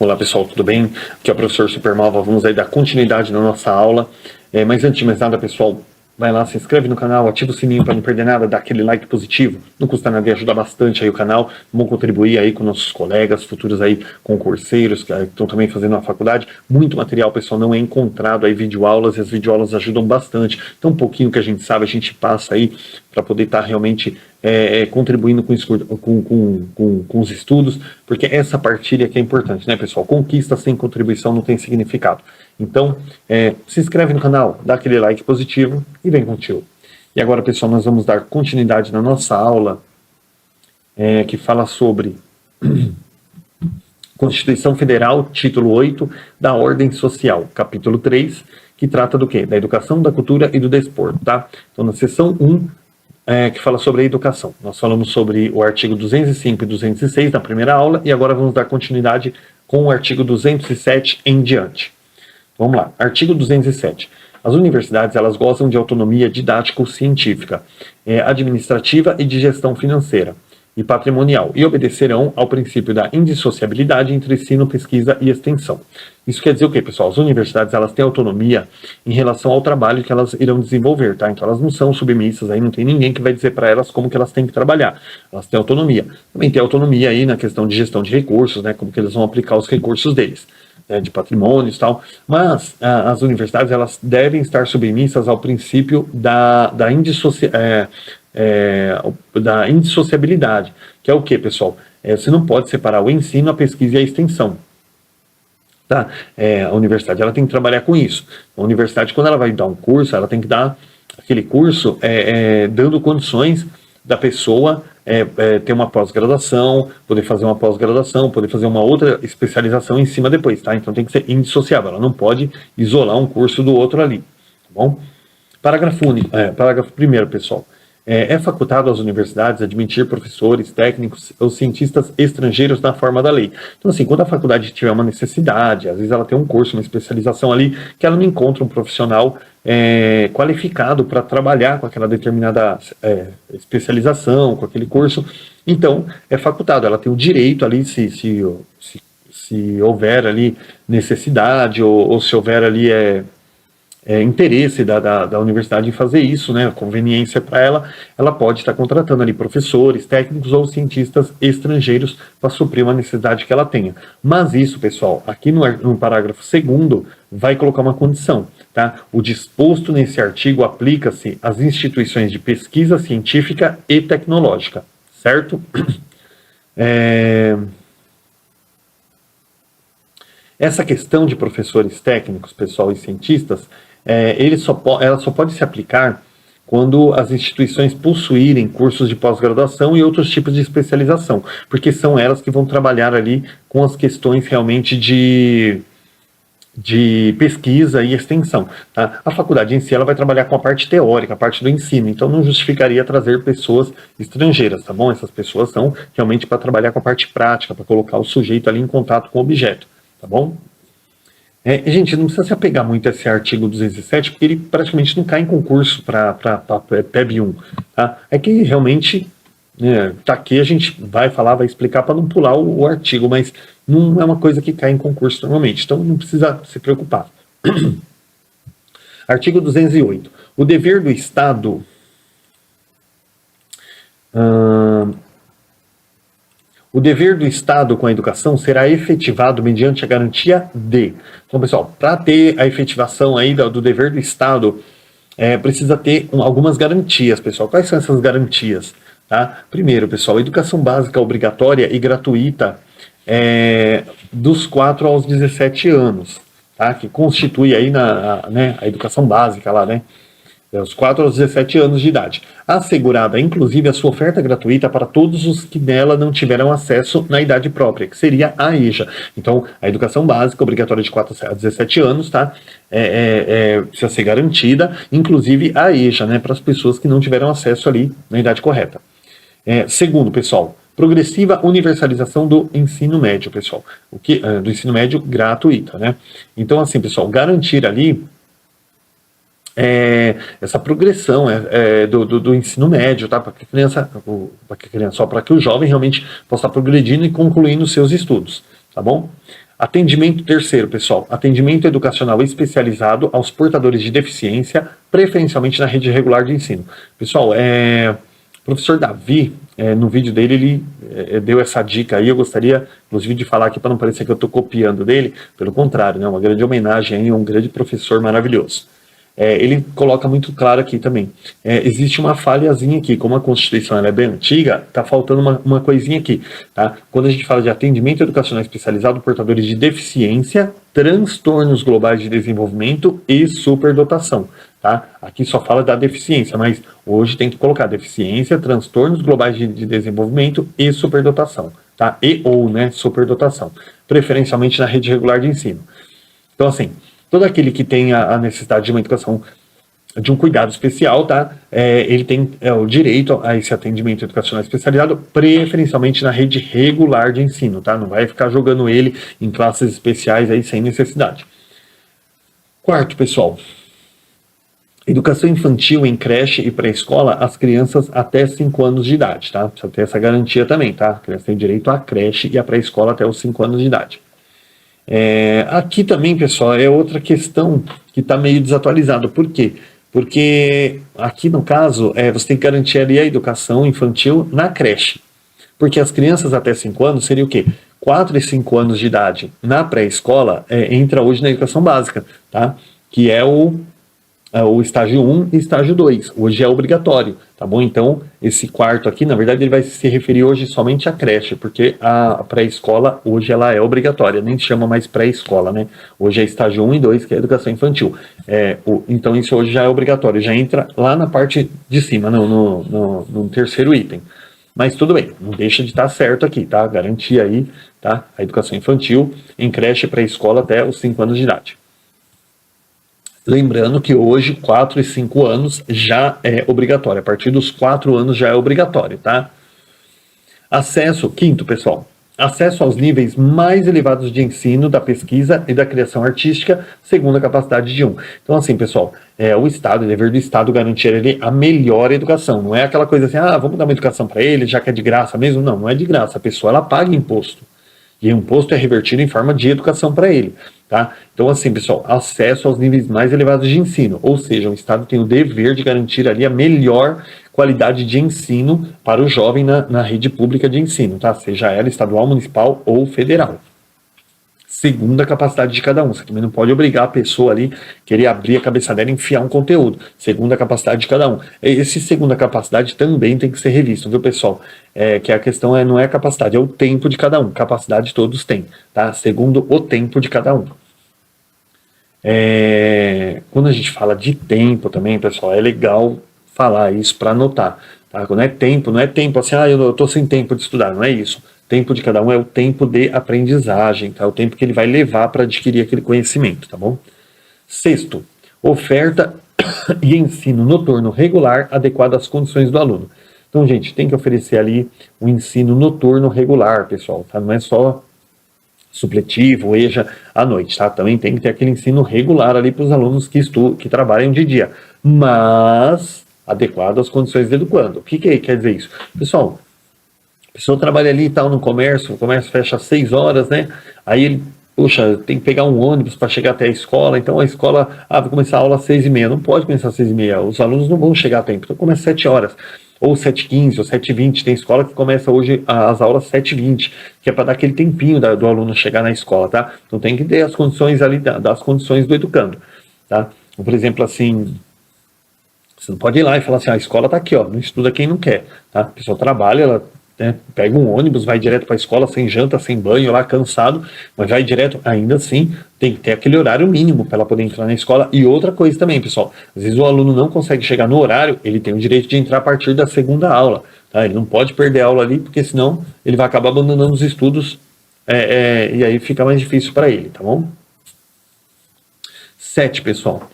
Olá pessoal, tudo bem? Aqui é o professor Supernova, vamos aí dar continuidade na nossa aula. Mas antes de mais nada, pessoal, vai lá, se inscreve no canal, ativa o sininho para não perder nada, dá aquele like positivo, não custa nada e ajuda bastante aí o canal. Vamos contribuir aí com nossos colegas, futuros aí concurseiros que estão também fazendo a faculdade. Muito material, pessoal, não é encontrado aí videoaulas, e as videoaulas ajudam bastante. Então um pouquinho que a gente sabe, a gente passa aí para poder estar realmente contribuindo com os estudos, porque essa partilha que é importante, né, pessoal? Conquista sem contribuição não tem significado. Então, se inscreve no canal, dá aquele like positivo e vem contigo. E agora, pessoal, nós vamos dar continuidade na nossa aula que fala sobre Constituição Federal, título 8, da Ordem Social, capítulo 3, que trata do quê? Da educação, da cultura e do desporto, tá? Então, na seção 1, que fala sobre a educação. Nós falamos sobre o artigo 205 e 206 na primeira aula, e agora vamos dar continuidade com o artigo 207 em diante. Vamos lá, artigo 207. As universidades, elas gozam de autonomia didático-científica, administrativa e de gestão financeira e patrimonial, e obedecerão ao princípio da indissociabilidade entre ensino, pesquisa e extensão. Isso quer dizer o quê, pessoal? As universidades, elas têm autonomia em relação ao trabalho que elas irão desenvolver, tá? Então elas não são submissas, aí não tem ninguém que vai dizer para elas como que elas têm que trabalhar. Elas têm autonomia. Também tem autonomia aí na questão de gestão de recursos, né? Como que eles vão aplicar os recursos deles, de patrimônios e tal. Mas as universidades, elas devem estar submissas ao princípio da indissociabilidade, que é o que, pessoal? Você não pode separar o ensino, a pesquisa e a extensão. Tá? A universidade, ela tem que trabalhar com isso. A universidade, quando ela vai dar um curso, ela tem que dar aquele curso dando condições da pessoa ter uma pós-graduação, poder fazer uma pós-graduação, poder fazer uma outra especialização em cima depois, tá? Então tem que ser indissociável, ela não pode isolar um curso do outro ali, tá bom? Parágrafo 1º, pessoal. É facultado às universidades admitir professores, técnicos ou cientistas estrangeiros na forma da lei. Então, assim, quando a faculdade tiver uma necessidade, às vezes ela tem um curso, uma especialização ali, que ela não encontra um profissional qualificado para trabalhar com aquela determinada especialização, com aquele curso, então é facultado, ela tem o direito ali, se houver ali necessidade, ou se houver ali interesse da universidade em fazer isso, né, conveniência para ela pode estar contratando ali professores, técnicos ou cientistas estrangeiros para suprir uma necessidade que ela tenha. Mas isso, pessoal, aqui no parágrafo 2º, vai colocar uma condição, tá? O disposto nesse artigo aplica-se às instituições de pesquisa científica e tecnológica, certo? Essa questão de professores técnicos, pessoal, e cientistas, ela só pode se aplicar quando as instituições possuírem cursos de pós-graduação e outros tipos de especialização, porque são elas que vão trabalhar ali com as questões realmente de pesquisa e extensão, tá? A faculdade em si, ela vai trabalhar com a parte teórica, a parte do ensino, então não justificaria trazer pessoas estrangeiras, tá bom? Essas pessoas são realmente para trabalhar com a parte prática, para colocar o sujeito ali em contato com o objeto, tá bom? Gente, não precisa se apegar muito a esse artigo 207, porque ele praticamente não cai em concurso para PEB 1, tá? É que realmente, tá aqui, a gente vai falar, vai explicar para não pular o artigo, mas não é uma coisa que cai em concurso normalmente, então não precisa se preocupar. Artigo 208. O dever do Estado... O dever do Estado com a educação será efetivado mediante a garantia de... Então, pessoal, para ter a efetivação aí do dever do Estado, precisa ter algumas garantias, pessoal. Quais são essas garantias? Tá? Primeiro, pessoal, educação básica obrigatória e gratuita dos 4 aos 17 anos, tá? Que constitui aí a educação básica lá, né? Os 4 aos 17 anos de idade. Assegurada, inclusive, a sua oferta gratuita para todos os que nela não tiveram acesso na idade própria, que seria a EJA. Então, a educação básica, obrigatória de 4 a 17 anos, tá? Precisa ser garantida, inclusive a EJA, né? Para as pessoas que não tiveram acesso ali na idade correta. Segundo, pessoal, progressiva universalização do ensino médio, pessoal. Do ensino médio gratuito, né? Então, assim, pessoal, garantir ali essa progressão do ensino médio, tá? Para que a criança, só para que o jovem realmente possa estar progredindo e concluindo os seus estudos, tá bom? Atendimento terceiro, pessoal, atendimento educacional especializado aos portadores de deficiência, preferencialmente na rede regular de ensino. Pessoal, o professor Davi, no vídeo dele, ele deu essa dica aí, eu gostaria, inclusive, de falar aqui para não parecer que eu estou copiando dele, pelo contrário, né, uma grande homenagem aí a um grande professor maravilhoso. Ele coloca muito claro aqui também, existe uma falhazinha aqui, como a Constituição ela é bem antiga, está faltando uma coisinha aqui, tá? Quando a gente fala de atendimento educacional especializado, portadores de deficiência, transtornos globais de desenvolvimento e superdotação, tá? Aqui só fala da deficiência, mas hoje tem que colocar deficiência, transtornos globais de desenvolvimento e superdotação, tá? E ou, né, superdotação, preferencialmente na rede regular de ensino. Então, assim, todo aquele que tem a necessidade de uma educação, de um cuidado especial, tá? Ele tem o direito a esse atendimento educacional especializado, preferencialmente na rede regular de ensino, tá? Não vai ficar jogando ele em classes especiais aí sem necessidade. Quarto, pessoal, educação infantil em creche e pré-escola, as crianças até 5 anos de idade, tá? Precisa ter essa garantia também, tá? A criança tem direito à creche e à pré-escola até os 5 anos de idade. Aqui também, pessoal, é outra questão que está meio desatualizada. Por quê? Porque aqui, no caso, você tem que garantir ali a educação infantil na creche. Porque as crianças até 5 anos seria o quê? 4 e 5 anos de idade na pré-escola entra hoje na educação básica, tá? Que é o estágio 1 e estágio 2. Hoje é obrigatório, tá bom? Então, esse quarto aqui, na verdade, ele vai se referir hoje somente à creche, porque a pré-escola, hoje, ela é obrigatória, nem chama mais pré-escola, né? Hoje é estágio 1 e 2, que é a educação infantil. Então, isso hoje já é obrigatório, já entra lá na parte de cima, no terceiro item. Mas tudo bem, não deixa de estar certo aqui, tá? Garantir aí, tá? A educação infantil em creche e pré-escola até os 5 anos de idade. Lembrando que hoje, 4 e 5 anos já é obrigatório. A partir dos 4 anos já é obrigatório, tá? Quinto, pessoal. Acesso aos níveis mais elevados de ensino, da pesquisa e da criação artística, segundo a capacidade de um. Então, assim, pessoal, o Estado, o dever do Estado garantir ele a melhor educação. Não é aquela coisa assim, vamos dar uma educação para ele, já que é de graça mesmo. Não, não é de graça. A pessoa, ela paga imposto. E o imposto é revertido em forma de educação para ele, tá? Então, assim, pessoal, acesso aos níveis mais elevados de ensino, ou seja, o Estado tem o dever de garantir ali a melhor qualidade de ensino para o jovem na rede pública de ensino, tá? Seja ela estadual, municipal ou federal. Segundo a capacidade de cada um. Você também não pode obrigar a pessoa ali querer abrir a cabeça dela e enfiar um conteúdo. Segundo a capacidade de cada um. Esse segundo a capacidade também tem que ser revisto, viu, pessoal? Que a questão não é a capacidade, é o tempo de cada um. Capacidade todos têm, tá? Segundo o tempo de cada um. Quando a gente fala de tempo também, pessoal, é legal falar isso para anotar, tá? Quando não é tempo assim, eu estou sem tempo de estudar, não é isso. Tempo de cada um é o tempo de aprendizagem, tá? O tempo que ele vai levar para adquirir aquele conhecimento, tá bom? Sexto, oferta e ensino noturno regular adequado às condições do aluno. Então, gente, tem que oferecer ali um ensino noturno regular, pessoal, tá? Não é só supletivo, EJA à noite, tá? Também tem que ter aquele ensino regular ali para os alunos que trabalham de dia, mas adequado às condições do educando. O que quer dizer isso? Pessoal, a pessoa trabalha ali e tal no comércio, o comércio fecha às 6 horas, né? Aí ele, tem que pegar um ônibus para chegar até a escola, então a escola, vai começar a aula às 6h30, não pode começar às 6h30, os alunos não vão chegar a tempo, então começa às 7 horas, ou 7h15, ou 7h20, tem escola que começa hoje as aulas 7h20, que é para dar aquele tempinho do aluno chegar na escola, tá? Então tem que ter as condições ali, das condições do educando, tá? Por exemplo, assim, você não pode ir lá e falar assim, a escola tá aqui, ó, não estuda quem não quer, tá? A pessoa trabalha, ela pega um ônibus, vai direto para a escola, sem janta, sem banho, lá cansado, mas vai direto, ainda assim, tem que ter aquele horário mínimo para ela poder entrar na escola. E outra coisa também, pessoal, às vezes o aluno não consegue chegar no horário, ele tem o direito de entrar a partir da segunda aula, tá? Ele não pode perder a aula ali, porque senão ele vai acabar abandonando os estudos, e aí fica mais difícil para ele, tá bom? 7, pessoal.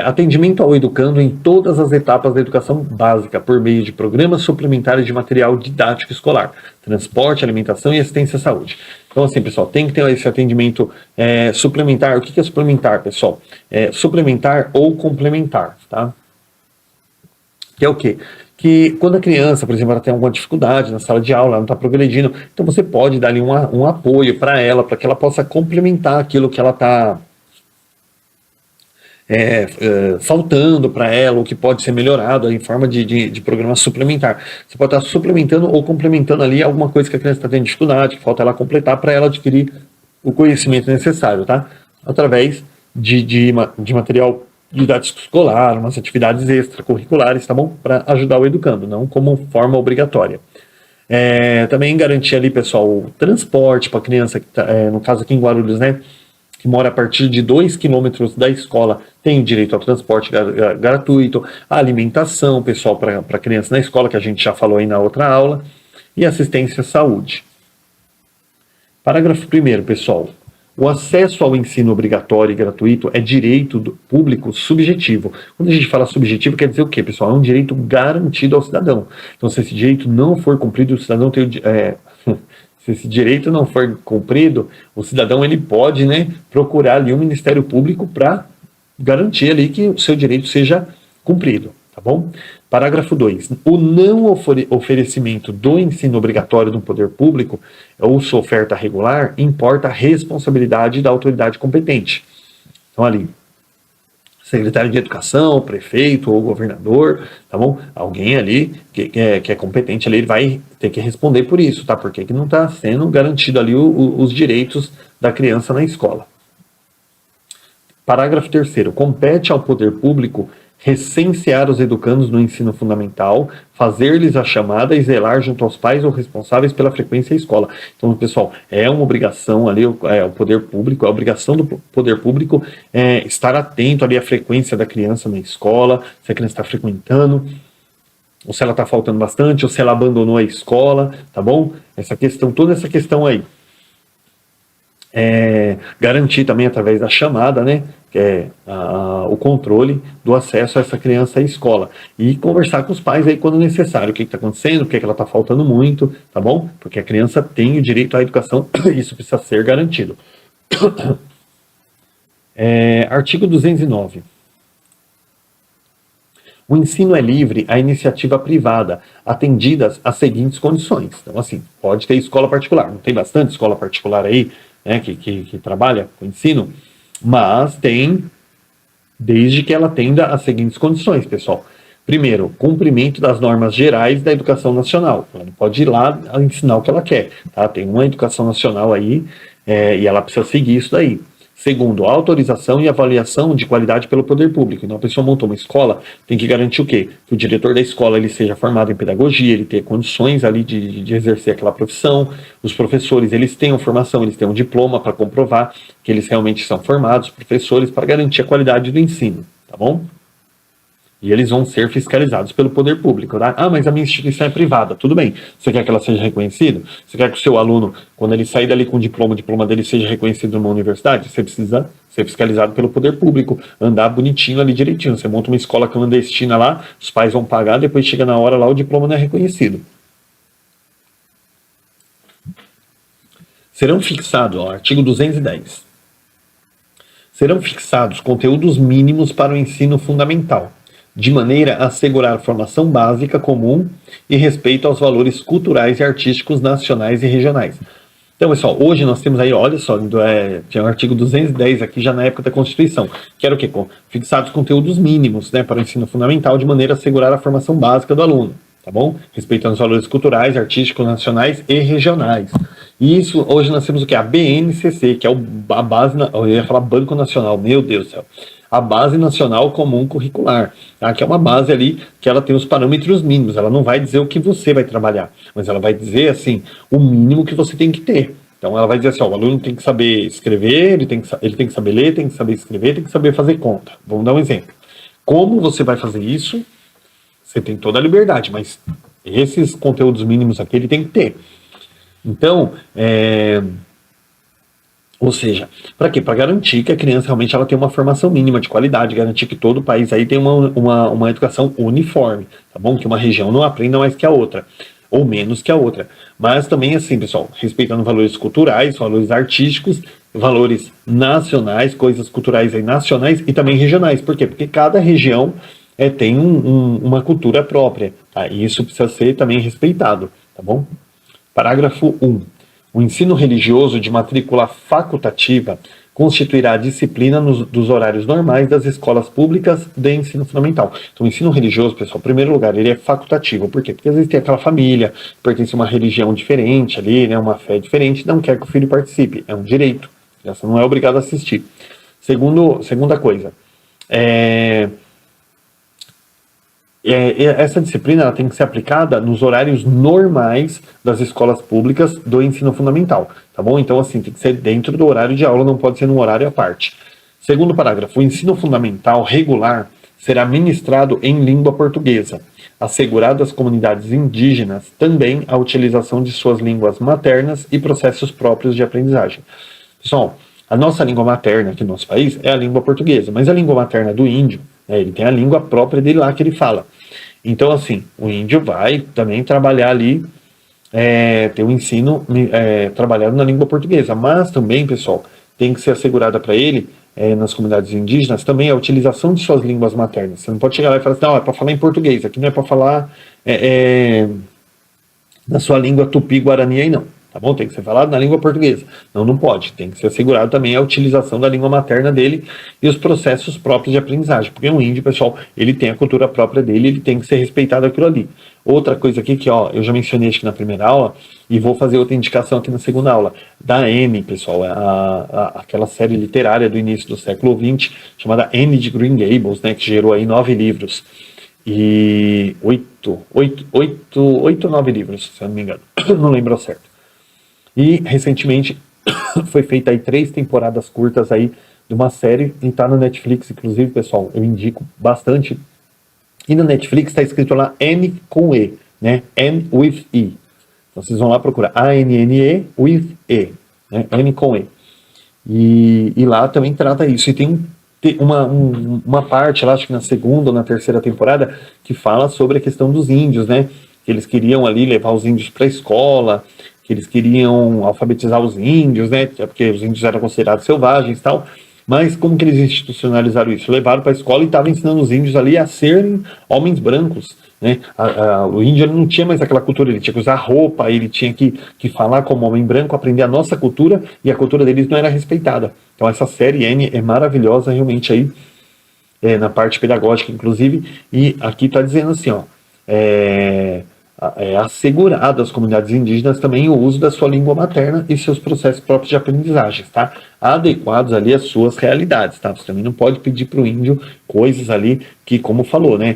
Atendimento ao educando em todas as etapas da educação básica, por meio de programas suplementares de material didático escolar, transporte, alimentação e assistência à saúde. Então, assim, pessoal, tem que ter esse atendimento suplementar. O que é suplementar, pessoal? Suplementar ou complementar, tá? Que é o quê? que quando a criança, por exemplo, ela tem alguma dificuldade na sala de aula, ela não está progredindo, então você pode dar ali um apoio para ela, para que ela possa complementar aquilo que ela está faltando para ela, ou que pode ser melhorado em forma de programa suplementar. Você pode estar suplementando ou complementando ali alguma coisa que a criança está tendo dificuldade, que falta ela completar para ela adquirir o conhecimento necessário, tá? Através de material didático escolar, umas atividades extracurriculares, tá bom? Para ajudar o educando, não como forma obrigatória. Também garantir ali, pessoal, o transporte para a criança, que tá, no caso aqui em Guarulhos, né? Que mora a partir de 2 quilômetros da escola, tem direito ao transporte gratuito, a alimentação, pessoal, para criança na escola, que a gente já falou aí na outra aula, e assistência à saúde. Parágrafo 1º, pessoal. O acesso ao ensino obrigatório e gratuito é direito público subjetivo. Quando a gente fala subjetivo, quer dizer o quê, pessoal? É um direito garantido ao cidadão. Então, se esse direito não for cumprido, o cidadão tem se esse direito não for cumprido, o cidadão ele pode, né, procurar ali o Ministério Público para garantir ali que o seu direito seja cumprido, tá bom? Parágrafo 2. O não oferecimento do ensino obrigatório do poder público ou sua oferta regular importa a responsabilidade da autoridade competente. Então ali, secretário de Educação, prefeito ou governador, tá bom? Alguém ali que é competente ali, ele vai ter que responder por isso, tá? Porque que não está sendo garantido ali os direitos da criança na escola. Parágrafo 3º. Compete ao poder público recensear os educandos no ensino fundamental, fazer-lhes a chamada e zelar junto aos pais ou responsáveis pela frequência à escola. Então, pessoal, é uma obrigação ali, o poder público, é a obrigação do poder público estar atento ali à frequência da criança na escola, se a criança está frequentando, ou se ela está faltando bastante, ou se ela abandonou a escola, tá bom? Toda essa questão aí. Garantir também através da chamada, né, que é o controle do acesso a essa criança à escola e conversar com os pais aí quando necessário, o que está acontecendo, o que ela está faltando muito, tá bom? Porque a criança tem o direito à educação e isso precisa ser garantido. Artigo 209. O ensino é livre à iniciativa privada, atendidas as seguintes condições. Então, assim, pode ter escola particular, não tem bastante escola particular aí, né, que trabalha com ensino, mas tem, desde que ela atenda as seguintes condições, pessoal. Primeiro, cumprimento das normas gerais da educação nacional. Ela não pode ir lá ensinar o que ela quer, tá? Tem uma educação nacional aí, e ela precisa seguir isso daí. Segundo, autorização e avaliação de qualidade pelo poder público. Então, a pessoa montou uma escola, tem que garantir o quê? Que o diretor da escola ele seja formado em pedagogia, ele tenha condições ali de exercer aquela profissão. Os professores, eles tenham formação, eles tenham um diploma para comprovar que eles realmente são formados, professores, para garantir a qualidade do ensino, tá bom? E eles vão ser fiscalizados pelo poder público, tá? Ah, mas a minha instituição é privada. Tudo bem. Você quer que ela seja reconhecida? Você quer que o seu aluno, quando ele sair dali com o diploma dele seja reconhecido numa universidade? Você precisa ser fiscalizado pelo poder público, andar bonitinho ali direitinho. Você monta uma escola clandestina lá, os pais vão pagar, depois chega na hora lá, o diploma não é reconhecido. Serão fixados, artigo 210. Serão fixados conteúdos mínimos para o ensino fundamental, de maneira a assegurar formação básica comum e respeito aos valores culturais e artísticos nacionais e regionais. Então, pessoal, hoje nós temos aí, olha só, tinha o artigo 210 aqui já na época da Constituição, que era o quê? Fixados conteúdos mínimos, né, para o ensino fundamental, de maneira a assegurar a formação básica do aluno, tá bom? Respeitando os valores culturais, artísticos, nacionais e regionais. E isso, hoje nós temos o quê? A BNCC, que é a base, eu ia falar Banco Nacional, meu Deus do céu. A Base Nacional Comum Curricular, tá? Que é uma base ali que ela tem os parâmetros mínimos, ela não vai dizer o que você vai trabalhar, mas ela vai dizer, assim, o mínimo que você tem que ter. Então ela vai dizer assim, ó, o aluno tem que saber escrever, ele tem que saber ler, tem que saber escrever, tem que saber fazer conta. Vamos dar um exemplo. Como você vai fazer isso? Você tem toda a liberdade, mas esses conteúdos mínimos aqui ele tem que ter. Então, ou seja, para quê? Para garantir que a criança realmente ela tem uma formação mínima de qualidade, garantir que todo o país aí tem uma educação uniforme, tá bom? Que uma região não aprenda mais que a outra, ou menos que a outra. Mas também assim, pessoal, respeitando valores culturais, valores artísticos, valores nacionais, coisas culturais aí nacionais e também regionais. Por quê? Porque cada região tem uma cultura própria, tá? E isso precisa ser também respeitado, tá bom? Parágrafo 1. O ensino religioso de matrícula facultativa constituirá a disciplina dos horários normais das escolas públicas de ensino fundamental. Então, o ensino religioso, pessoal, em primeiro lugar, ele é facultativo. Por quê? Porque às vezes tem aquela família, pertence a uma religião diferente ali, né, uma fé diferente, não quer que o filho participe. É um direito. Você não é obrigado a assistir. Segunda coisa, essa disciplina ela tem que ser aplicada nos horários normais das escolas públicas do ensino fundamental, tá bom? Então, assim, tem que ser dentro do horário de aula, não pode ser num horário à parte. Segundo parágrafo, o ensino fundamental regular será ministrado em língua portuguesa, assegurado às comunidades indígenas também a utilização de suas línguas maternas e processos próprios de aprendizagem. Pessoal, a nossa língua materna aqui no nosso país é a língua portuguesa, mas a língua materna do índio, ele tem a língua própria dele lá que ele fala. Então, assim, o índio vai também trabalhar ali, ter o ensino trabalhado na língua portuguesa. Mas também, pessoal, tem que ser assegurada para ele, nas comunidades indígenas, também a utilização de suas línguas maternas. Você não pode chegar lá e falar assim, não, é para falar em português, aqui não é para falar na sua língua tupi-guarani aí não. Tá bom? Tem que ser falado na língua portuguesa. Não pode. Tem que ser assegurado também a utilização da língua materna dele e os processos próprios de aprendizagem. Porque um índio, pessoal, ele tem a cultura própria dele, ele tem que ser respeitado aquilo ali. Outra coisa aqui que, ó, eu já mencionei aqui na primeira aula e vou fazer outra indicação aqui na segunda aula. Da Anne, pessoal, aquela série literária do início do século XX, chamada Anne de Green Gables, né, que gerou aí 9 livros. E 8 ou 9 livros, se eu não me engano. Não lembro ao certo. E, recentemente, foi feita aí 3 temporadas curtas aí de uma série, e tá no Netflix, inclusive, pessoal, eu indico bastante. E no Netflix tá escrito lá Anne com E, né? Anne with E. Então, vocês vão lá procurar A-N-N-E with E, né? Anne com E. E lá também trata isso. E tem uma parte lá, acho que na segunda ou na terceira temporada, que fala sobre a questão dos índios, né? Que eles queriam ali levar os índios para a escola, que eles queriam alfabetizar os índios, né? Porque os índios eram considerados selvagens e tal. Mas como que eles institucionalizaram isso? Levaram para a escola e estavam ensinando os índios ali a serem homens brancos, né? O índio não tinha mais aquela cultura, ele tinha que usar roupa, ele tinha que falar como homem branco, aprender a nossa cultura, e a cultura deles não era respeitada. Então essa série N é maravilhosa realmente aí, na parte pedagógica, inclusive, e aqui está dizendo assim, ó, assegurado às comunidades indígenas também o uso da sua língua materna e seus processos próprios de aprendizagem, tá? Adequados ali às suas realidades, tá? Você também não pode pedir para o índio coisas ali que, como falou, né?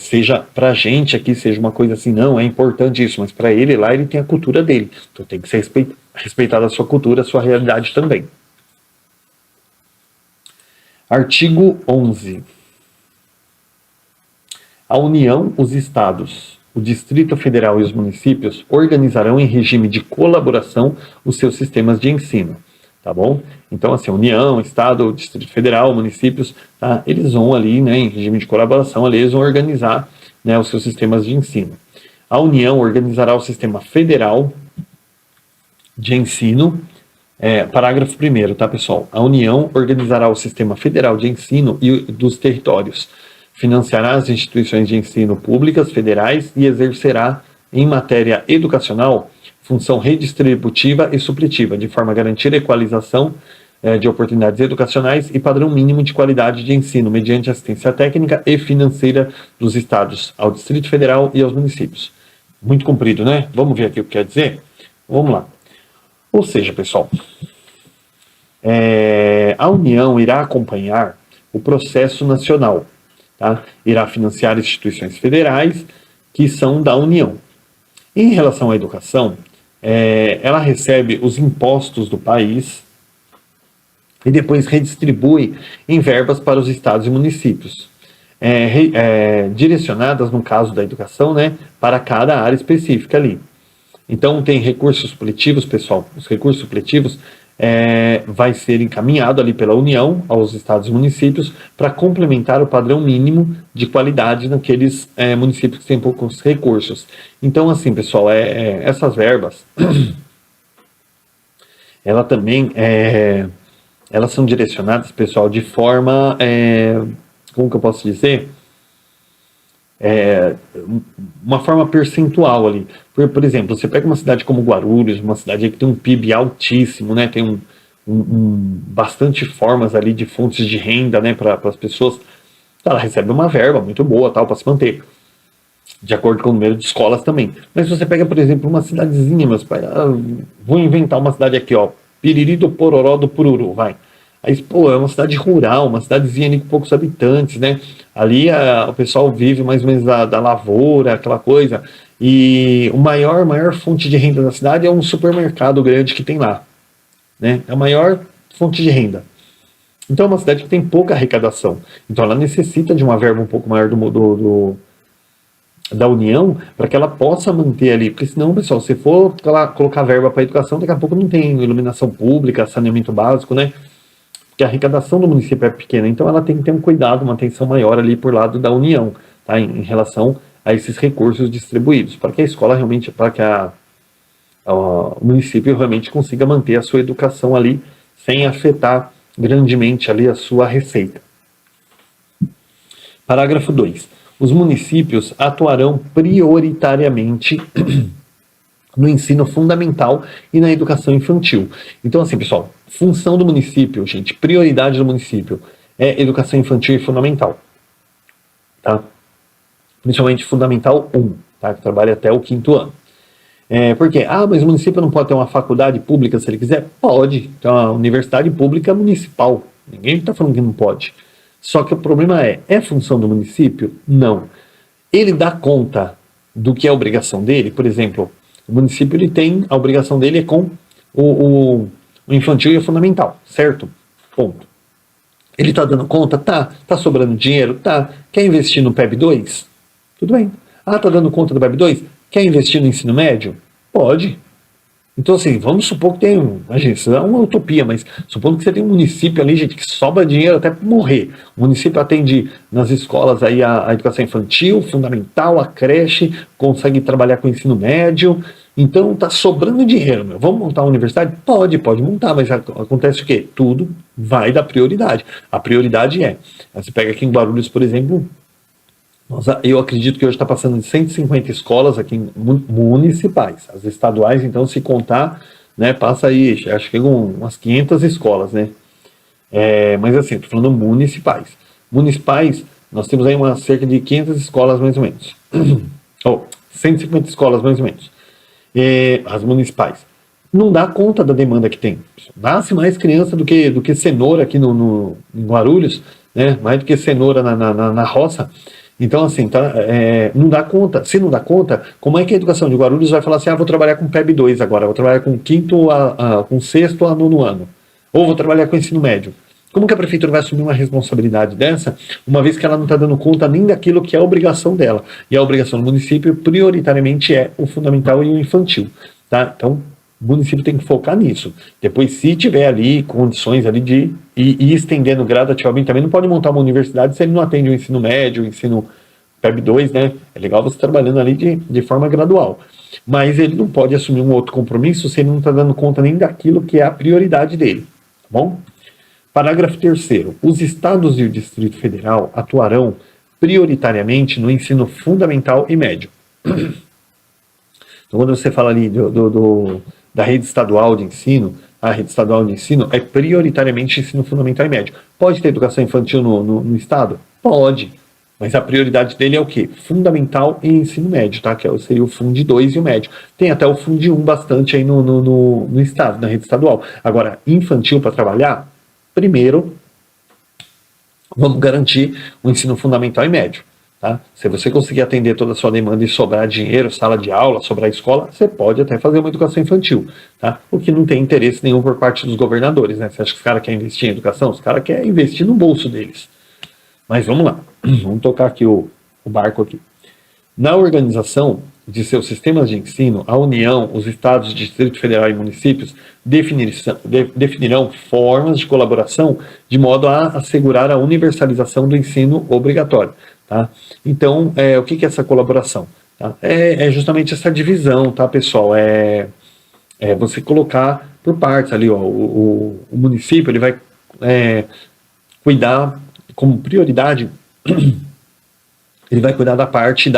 Seja pra gente aqui, seja uma coisa assim, não, é importante isso, mas para ele lá, ele tem a cultura dele. Então tem que ser respeitada a sua cultura, a sua realidade também. Artigo 11. A União, os Estados, o Distrito Federal e os municípios organizarão em regime de colaboração os seus sistemas de ensino, tá bom? Então, assim, União, Estado, Distrito Federal, municípios, tá? Eles vão ali, né, em regime de colaboração, ali eles vão organizar, né, os seus sistemas de ensino. A União organizará o sistema federal de ensino, parágrafo 1º, tá, pessoal? A União organizará o sistema federal de ensino e dos territórios, financiará as instituições de ensino públicas federais e exercerá, em matéria educacional, função redistributiva e suplitiva, de forma a garantir a equalização de oportunidades educacionais e padrão mínimo de qualidade de ensino, mediante assistência técnica e financeira dos estados, ao Distrito Federal e aos municípios. Muito comprido, né? Vamos ver aqui o que quer dizer? Vamos lá. Ou seja, pessoal, a União irá acompanhar o processo nacional, tá? Irá financiar instituições federais que são da União. Em relação à educação, ela recebe os impostos do país e depois redistribui em verbas para os estados e municípios, direcionadas, no caso da educação, né, para cada área específica ali. Então, tem recursos supletivos, pessoal. Os recursos supletivos vai ser encaminhado ali pela União aos estados e municípios para complementar o padrão mínimo de qualidade naqueles municípios que têm poucos recursos. Então, assim, pessoal, essas verbas, elas são direcionadas, pessoal, de forma, como que eu posso dizer? uma forma percentual ali. Por exemplo, você pega uma cidade como Guarulhos, uma cidade que tem um PIB altíssimo, né, tem bastante formas ali de fontes de renda, né, para as pessoas, ela recebe uma verba muito boa, tal, para se manter, de acordo com o número de escolas também. Mas se você pega, por exemplo, uma cidadezinha, meus pais, vou inventar uma cidade aqui, ó, Piriri do Pororó do Pururu, vai. Aí, pô, é uma cidade rural, uma cidadezinha ali com poucos habitantes, né? Ali o pessoal vive mais ou menos da lavoura, aquela coisa. E o maior fonte de renda da cidade é um supermercado grande que tem lá, né? É a maior fonte de renda. Então é uma cidade que tem pouca arrecadação. Então ela necessita de uma verba um pouco maior da União para que ela possa manter ali. Porque senão, pessoal, se for colocar verba para educação, daqui a pouco não tem iluminação pública, saneamento básico, né? Porque a arrecadação do município é pequena. Então ela tem que ter um cuidado, uma atenção maior ali por lado da União, tá? Em relação a esses recursos distribuídos, para que a escola realmente, para que o município realmente consiga manter a sua educação ali sem afetar grandemente ali a sua receita. Parágrafo 2. Os municípios atuarão prioritariamente no ensino fundamental e na educação infantil. Então, assim, pessoal, função do município, gente, prioridade do município é educação infantil e fundamental, tá? Principalmente fundamental 1, tá? Que trabalha até o 5º ano. Por quê? Mas o município não pode ter uma faculdade pública se ele quiser? Pode. Então, a universidade pública municipal. Ninguém está falando que não pode. Só que o problema é função do município? Não. Ele dá conta do que é obrigação dele? Por exemplo, o município ele tem, a obrigação dele é com o infantil e o fundamental, certo? Ponto. Ele está dando conta? Tá. Tá sobrando dinheiro? Tá. Quer investir no PEB 2? Tudo bem. Tá dando conta do PEB 2? Quer investir no ensino médio? Pode. Então, assim, vamos supor que tem, imagina, isso é uma utopia, mas supondo que você tem um município ali, gente, que sobra dinheiro até para morrer. O município atende nas escolas aí a educação infantil, fundamental, a creche, consegue trabalhar com o ensino médio. Então, tá sobrando dinheiro, meu. Vamos montar uma universidade? Pode montar, mas acontece o quê? Tudo vai dar prioridade. A prioridade você pega aqui em Guarulhos, por exemplo, eu acredito que hoje está passando de 150 escolas aqui municipais. As estaduais, então, se contar, né, passa aí, acho que chegam umas 500 escolas, né? Mas assim, estou falando municipais. Municipais, nós temos aí cerca de 500 escolas, mais ou menos. 150 escolas, mais ou menos. As municipais. Não dá conta da demanda que tem. Nasce mais criança do que cenoura aqui em Guarulhos, né? Mais do que cenoura na roça. Então, assim, não dá conta. Se não dá conta, como é que a educação de Guarulhos vai falar assim, vou trabalhar com PEB 2 agora, vou trabalhar com com 6º a 9º ano, ou vou trabalhar com ensino médio? Como que a prefeitura vai assumir uma responsabilidade dessa, uma vez que ela não está dando conta nem daquilo que é a obrigação dela? E a obrigação do município, prioritariamente, é o fundamental e o infantil, tá? Então, o município tem que focar nisso. Depois, se tiver ali condições ali de ir estendendo gradativamente, também não pode montar uma universidade se ele não atende o ensino médio, o ensino PEB 2, né? É legal você trabalhando ali de forma gradual. Mas ele não pode assumir um outro compromisso se ele não está dando conta nem daquilo que é a prioridade dele, tá bom? Parágrafo 3º. Os estados e o Distrito Federal atuarão prioritariamente no ensino fundamental e médio. Então, quando você fala ali da rede estadual de ensino, a rede estadual de ensino é prioritariamente ensino fundamental e médio. Pode ter educação infantil no estado? Pode. Mas a prioridade dele é o quê? Fundamental e ensino médio, tá? Que seria o Fund 2 e o médio. Tem até o Fund 1 bastante aí no estado, na rede estadual. Agora, infantil para trabalhar, primeiro, vamos garantir o ensino fundamental e médio. Tá? Se você conseguir atender toda a sua demanda e sobrar dinheiro, sala de aula, sobrar escola, você pode até fazer uma educação infantil. Tá? O que não tem interesse nenhum por parte dos governadores. Né? Você acha que os caras querem investir em educação? Os caras querem investir no bolso deles. Mas vamos lá, vamos tocar aqui o barco aqui. Na organização de seus sistemas de ensino, a União, os estados, Distrito Federal e municípios definirão formas de colaboração de modo a assegurar a universalização do ensino obrigatório. Tá? Então, o que é essa colaboração? Tá? É justamente essa divisão, tá, pessoal? Você colocar por partes ali, ó, o município ele vai cuidar como prioridade ele vai cuidar da parte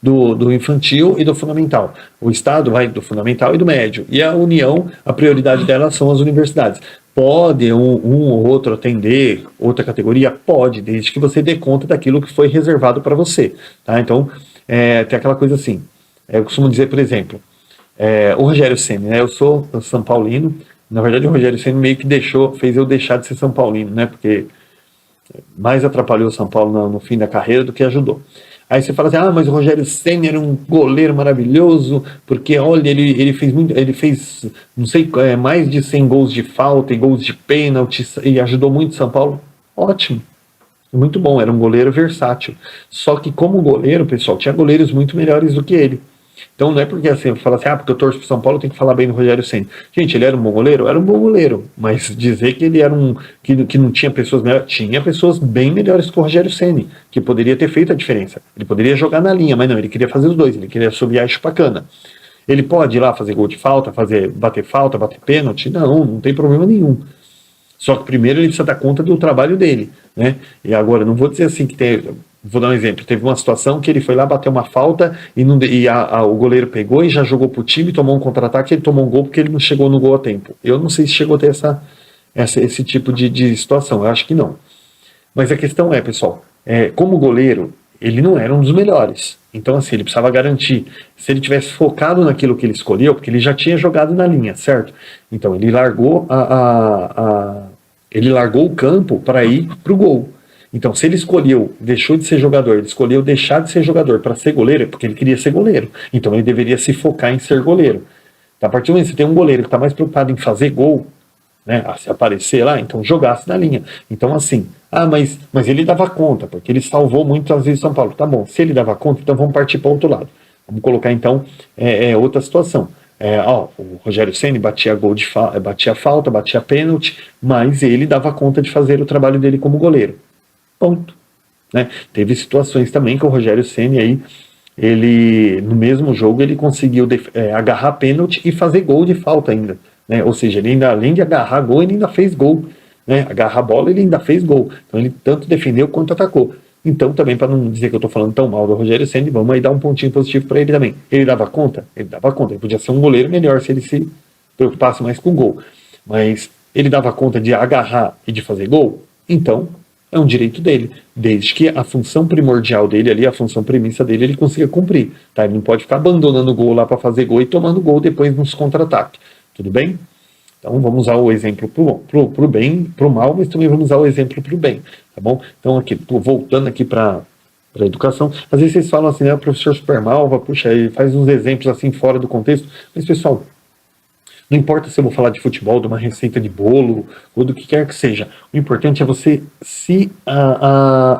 do infantil e do fundamental. O Estado vai do fundamental e do médio. E a União, a prioridade dela são as universidades. Pode um ou outro atender outra categoria? Pode, desde que você dê conta daquilo que foi reservado para você. Tá? Então, tem aquela coisa assim. Eu costumo dizer, por exemplo, o Rogério Ceni, né? Eu sou São Paulino. Na verdade, o Rogério Ceni meio que fez eu deixar de ser São Paulino, né? Porque mais atrapalhou o São Paulo no fim da carreira do que ajudou. Aí você fala assim, mas o Rogério Ceni era um goleiro maravilhoso, porque olha, ele fez, não sei, mais de 100 gols de falta e gols de pênalti e ajudou muito o São Paulo. Ótimo, muito bom, era um goleiro versátil. Só que como goleiro, pessoal, tinha goleiros muito melhores do que ele. Então não é porque assim, eu falo assim, porque eu torço pro São Paulo, eu tenho que falar bem do Rogério Ceni. Gente, ele era um bom goleiro? Era um bom goleiro, mas dizer que ele era que não tinha pessoas melhores, tinha pessoas bem melhores que o Rogério Ceni, que poderia ter feito a diferença. Ele poderia jogar na linha, mas não, ele queria fazer os dois, ele queria assobiar e chupacana. Ele pode ir lá fazer gol de falta, bater falta, bater pênalti? Não tem problema nenhum. Só que primeiro ele precisa dar conta do trabalho dele, né? E agora, não vou dizer assim que tem... Vou dar um exemplo. Teve uma situação que ele foi lá bater uma falta e o goleiro pegou e já jogou pro time, tomou um contra-ataque, ele tomou um gol porque ele não chegou no gol a tempo. Eu não sei se chegou a ter esse tipo de situação. Eu acho que não. Mas a questão é, pessoal, como goleiro, ele não era um dos melhores. Então, assim, ele precisava garantir. Se ele tivesse focado naquilo que ele escolheu, porque ele já tinha jogado na linha, certo? Então, ele largou ele largou o campo para ir pro gol. Então, se ele deixou de ser jogador, ele escolheu deixar de ser jogador para ser goleiro, é porque ele queria ser goleiro. Então, ele deveria se focar em ser goleiro. Então, a partir do momento que você tem um goleiro que está mais preocupado em fazer gol, né, se aparecer lá, então jogasse na linha. Então, assim, mas ele dava conta, porque ele salvou muitas vezes São Paulo. Tá bom, se ele dava conta, então vamos partir para o outro lado. Vamos colocar, então, outra situação. O Rogério Ceni batia batia falta, batia pênalti, mas ele dava conta de fazer o trabalho dele como goleiro. Ponto. Né? Teve situações também que o Rogério Ceni aí, no mesmo jogo, ele conseguiu agarrar pênalti e fazer gol de falta ainda. Né? Ou seja, ele ainda, além de agarrar gol, ele ainda fez gol. Né? Agarrar a bola, ele ainda fez gol. Então ele tanto defendeu quanto atacou. Então também, para não dizer que eu estou falando tão mal do Rogério Ceni, vamos aí dar um pontinho positivo para ele também. Ele dava conta? Ele dava conta. Ele podia ser um goleiro melhor se ele se preocupasse mais com o gol. Mas ele dava conta de agarrar e de fazer gol? Então é um direito dele, desde que a função primordial dele ali, a função premissa dele, ele consiga cumprir. Tá? Ele não pode ficar abandonando o gol lá para fazer gol e tomando gol depois nos contra-ataques. Tudo bem? Então vamos usar o exemplo pro bem, pro mal, mas também vamos usar o exemplo pro bem. Tá bom? Então aqui, voltando aqui para a educação, às vezes vocês falam assim, professor Supermalva, puxa, ele faz uns exemplos assim fora do contexto, mas pessoal, não importa se eu vou falar de futebol, de uma receita de bolo, ou do que quer que seja. O importante é você se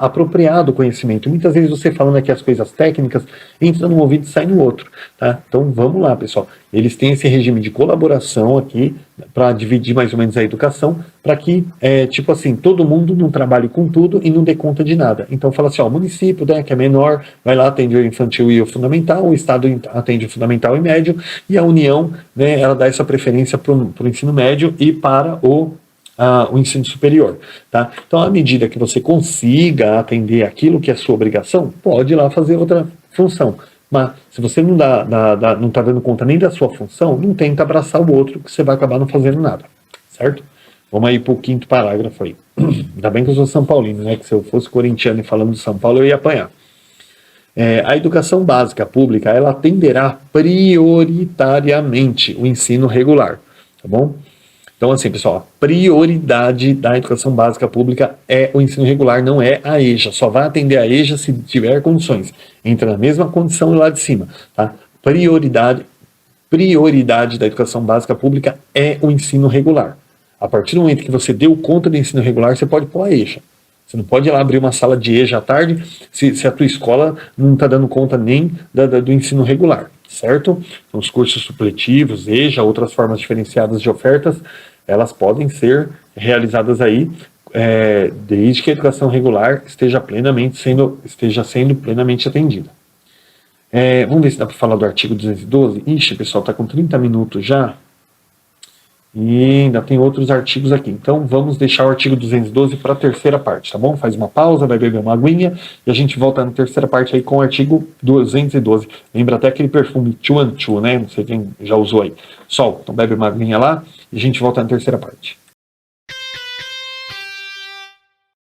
apropriar do conhecimento. Muitas vezes você falando aqui as coisas técnicas, entra num ouvido e sai no outro. Tá? Então vamos lá, pessoal. Eles têm esse regime de colaboração aqui, para dividir mais ou menos a educação, para que, tipo assim, todo mundo não trabalhe com tudo e não dê conta de nada. Então fala assim, o município, né, que é menor, vai lá, atende o infantil e o fundamental, o Estado atende o fundamental e médio, e a União, né, ela dá essa preferência para o ensino médio e para o ensino superior. Tá? Então, à medida que você consiga atender aquilo que é sua obrigação, pode ir lá fazer outra função. Mas se você não está dando conta nem da sua função, não tenta abraçar o outro, que você vai acabar não fazendo nada. Certo? Vamos aí para o 5º parágrafo aí. Ainda bem que eu sou São Paulino, né? Que se eu fosse corintiano e falando de São Paulo, eu ia apanhar. A educação básica pública, ela atenderá prioritariamente o ensino regular. Tá bom? Então, assim, pessoal, a prioridade da educação básica pública é o ensino regular, não é a EJA. Só vai atender a EJA se tiver condições. Entra na mesma condição lá de cima. Tá? Prioridade da educação básica pública é o ensino regular. A partir do momento que você deu conta do ensino regular, você pode pôr a EJA. Você não pode ir lá abrir uma sala de EJA à tarde se a tua escola não está dando conta nem do ensino regular. Certo? Então, os cursos supletivos, EJA, outras formas diferenciadas de ofertas, elas podem ser realizadas aí, desde que a educação regular esteja sendo plenamente atendida. Vamos ver se dá para falar do artigo 212. Ixi, pessoal, está com 30 minutos já. E ainda tem outros artigos aqui. Então vamos deixar o artigo 212 para a terceira parte, tá bom? Faz uma pausa, vai beber uma aguinha e a gente volta na terceira parte aí com o artigo 212. Lembra até aquele perfume Two and Two, né? Não sei quem já usou aí. Sol, então bebe uma aguinha lá e a gente volta na terceira parte.